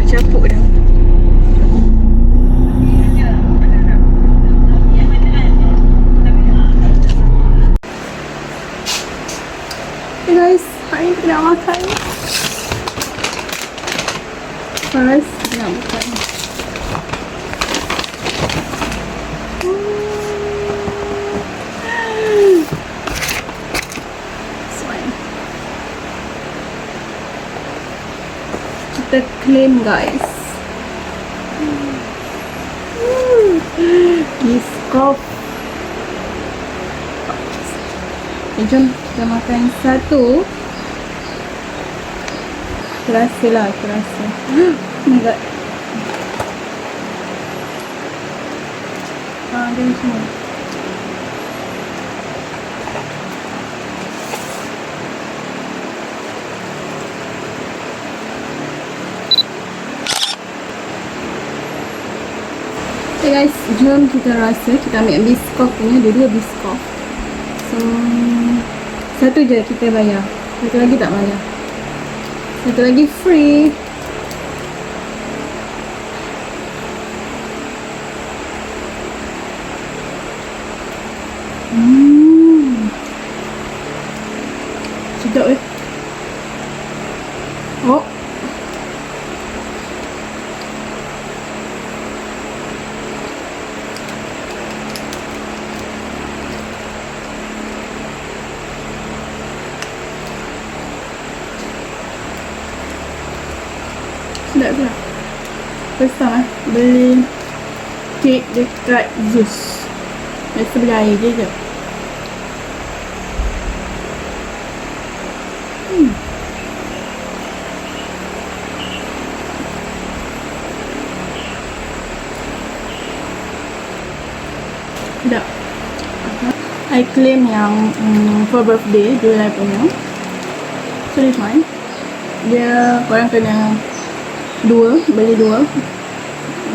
capuk dah. Hey guys, hari ni kita nak makan. First, kita nak makan this one. Kita claim guys. Biscoff. Jom kita makan satu. Terasa lah, terasa. Oh my god. Dia macam ni. Okay guys, jom kita rasa. Kita ambil Biscoff punya, dua Biscoff. So, satu je kita bayar. Satu lagi tak bayar. Satu lagi free. Sedap eh. Oh. Sedap pula. First time beli kek dekat Zeus. Biasa beli air je. Sedap. I claim yang for birthday Julai punya. So this one, dia korang kena beli dua.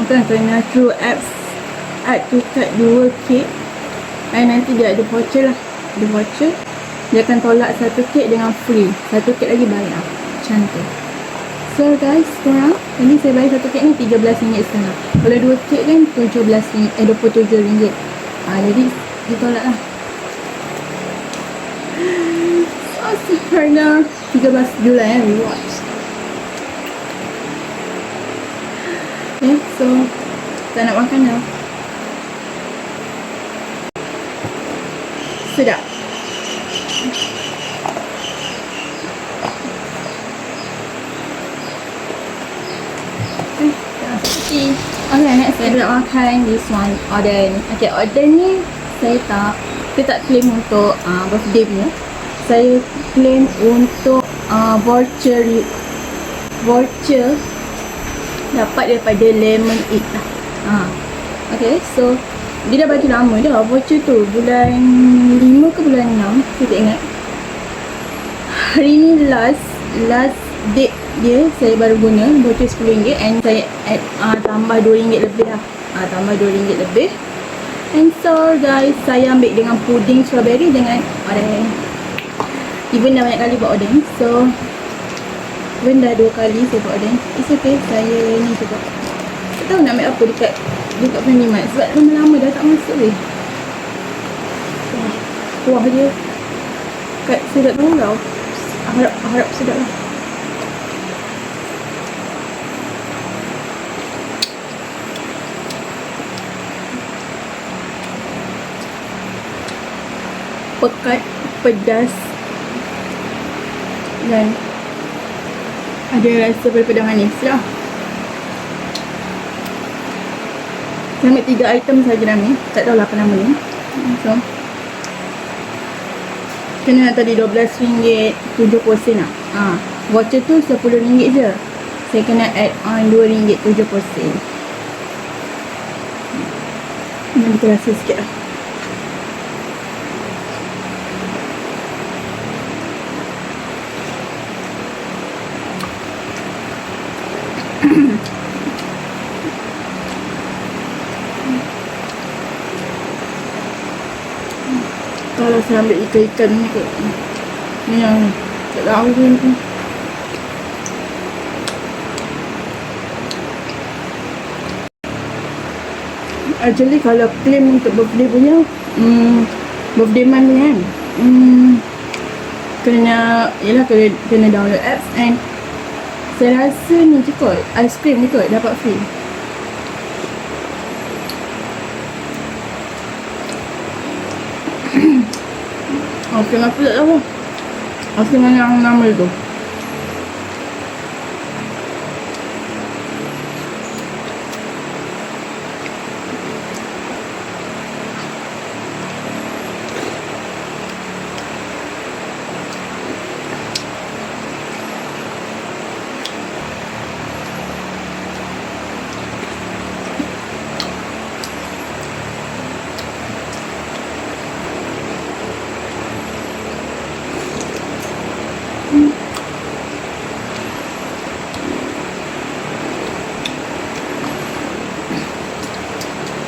Korang kena through apps add to cart 2 kek. And nanti dia ada voucher lah. Ada voucher. Dia akan tolak satu kek dengan free. Satu kek lagi bayar. Macam tu. So guys, korang, tadi saya bayar satu kek ni RM13.5. Kalau 2 kek kan RM27. Jadi ditolak lah. So harga 13 Julai rewards. Okay, so kita nak makan dah. Sedap. Okay, next saya nak makan this one, oden. Okay, oden ni saya tak claim untuk birthday punya. Saya claim untuk voucher dapat daripada Lemon Eat lah. Okay, so dia dah bagi lama dah voucher tu. Bulan 5 ke bulan 6, saya tak ingat. Hari ni last date dia saya baru guna voucher RM10 and saya add tambah RM2 lebih lah. Tambah RM2 lebih. And so guys, saya ambil dengan puding strawberry dengan oden. Even dah banyak kali buat oden. So even dah 2 kali saya buat oden. It's okay, saya ni juga. Tak tahu nak ambil apa dekat Family Mart sebab lama-lama dah tak masuk weh. Kuah dia saya tak tahu tau. Harap sedap lah. Pekat, pedas dan ada rasa pedas manis lah. Saya ambil 3 item saja dalam ni. Tak tahulah apa nama ni. So kena tadi RM12 7 lah. Voucher tu RM10 je. Saya kena add on RM2 7 sen. Ini kita rasa sikit lah. Kalau saya ambil ikan-ikan ni kot. Ni yang tak tahu pun. Actually kalau claim untuk birthday punya, birthday month ni kan, kena download apps, and saya rasa ni je kot, ice cream ni kot dapat free. Ice cream apa tak tahu. Ice cream yang nama tu.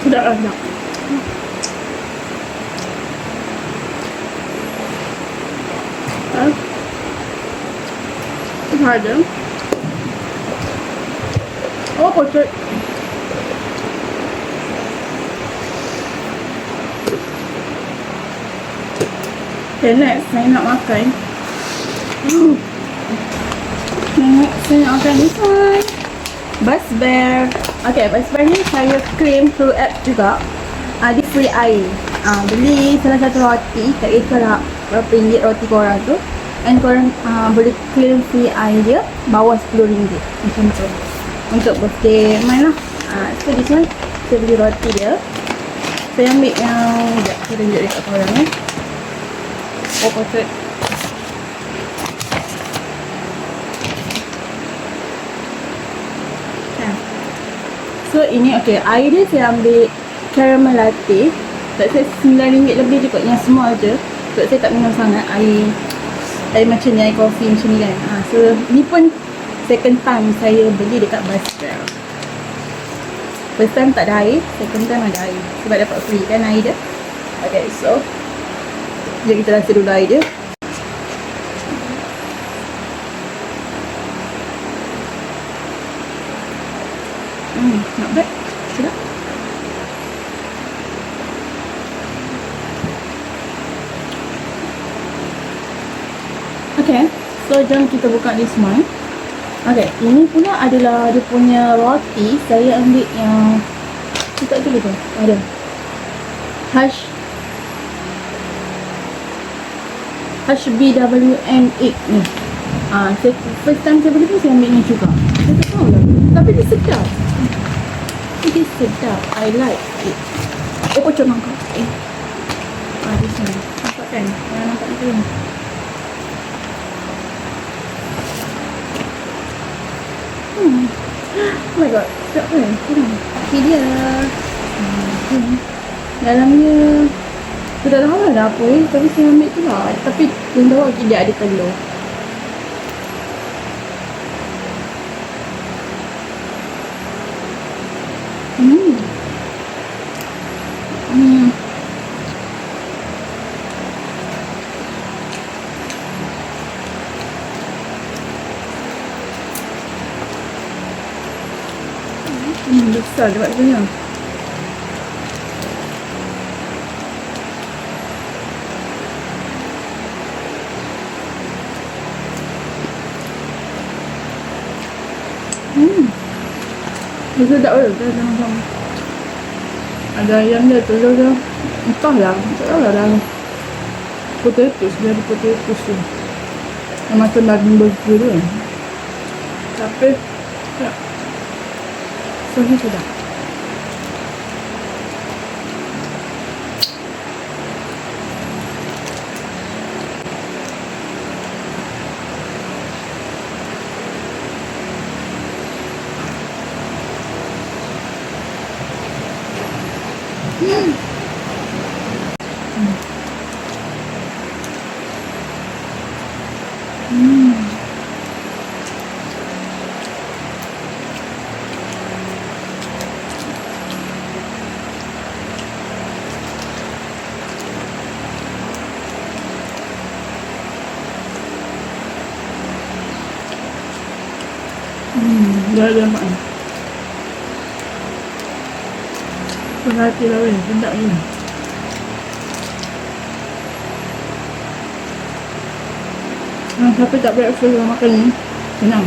Sudah ada. Ada. Oh, potret. Okay, next saya nak makan. Next saya nak makan this one. Buzz Bear. Okay, Buzz Bear ni saya claim through app juga. Dia free air. Beli salah satu roti, tak kisah lah berapa ringgit roti korang tu, and korang boleh claim free air dia bawah RM10 macam tu untuk birthday month lah. So this one saya beli roti dia. Saya ambil yang sekejap, saya tunjuk dekat korang ni. Oh, potret. So ini okay, air dia saya ambil caramel latte. Tak saya RM9 lebih je kot, yang semua je. Sebab saya tak minum sangat air macam ni, air kopi macam ni kan. So ni pun second time saya beli dekat Buzz Bear. First time tak ada air, second time ada air. Sebab dapat free kan air dia. Okay, so jom kita rasa dulu air dia. Not bad. Sedap. Okay, so jom kita buka this one. Okay, ini pula adalah dia punya roti. Saya ambil yang kita tak tulis tu. Ada Hush BWN 8 ni. First time saya beli pun saya ambil ni juga. Saya tak tahu lah, tapi dia sedap. Dia sedap. I like it. Oh, pocong mangkuk. Di sini. Nampak kan? Nampak tu. Oh my god, sedap kan? Ini dia. Dalamnya saya tak tahu lah apa tapi saya ambil tu lah. Tapi yang tahu dia ada telur. Besar dia buat punya. Dia sedap ke? Dia macam ada ayam dia, telur dia. Entahlah, tak tahu lah dah. Potatoes, dia ada potatoes tu. Yang macam daging burger tu. Tapi tak. So ni sudah. Dia ada makan. hati lah weh, sedap je. Siapa tak breakfast orang makan ni, senang.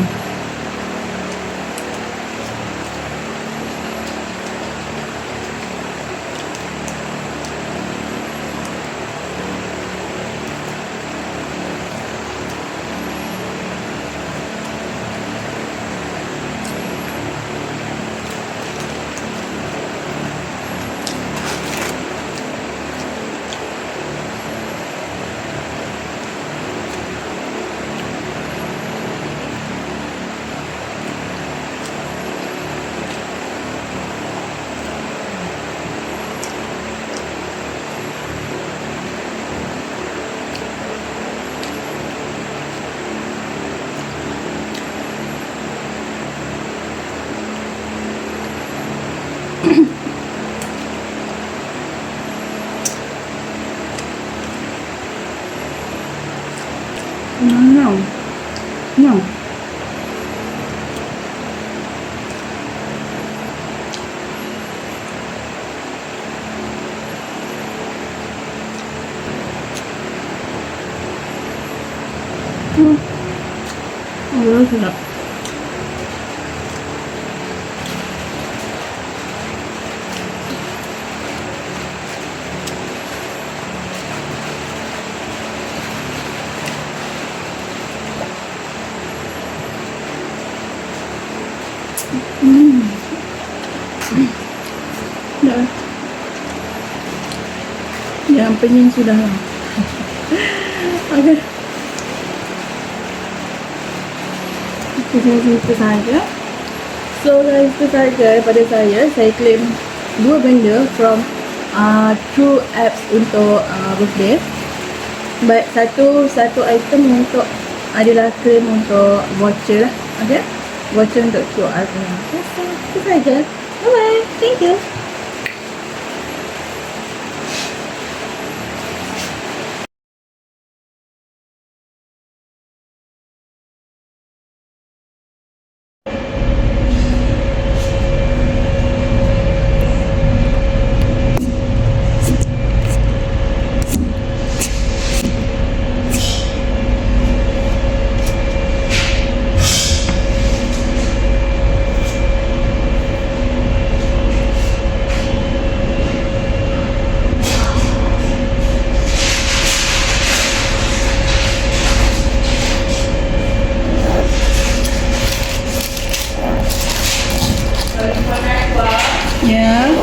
Senang. Senang. Oh, sedap. Dah. Yang pening sudah lah. Okey. Itu saja. So guys, itu saja daripada saya. Saya claim 2 benda from True apps untuk birthday. Baik, satu item untuk adalah claim untuk voucher lah. Okay, voucher untuk QR punya. So itu saja. Bye bye. Thank you. Yeah.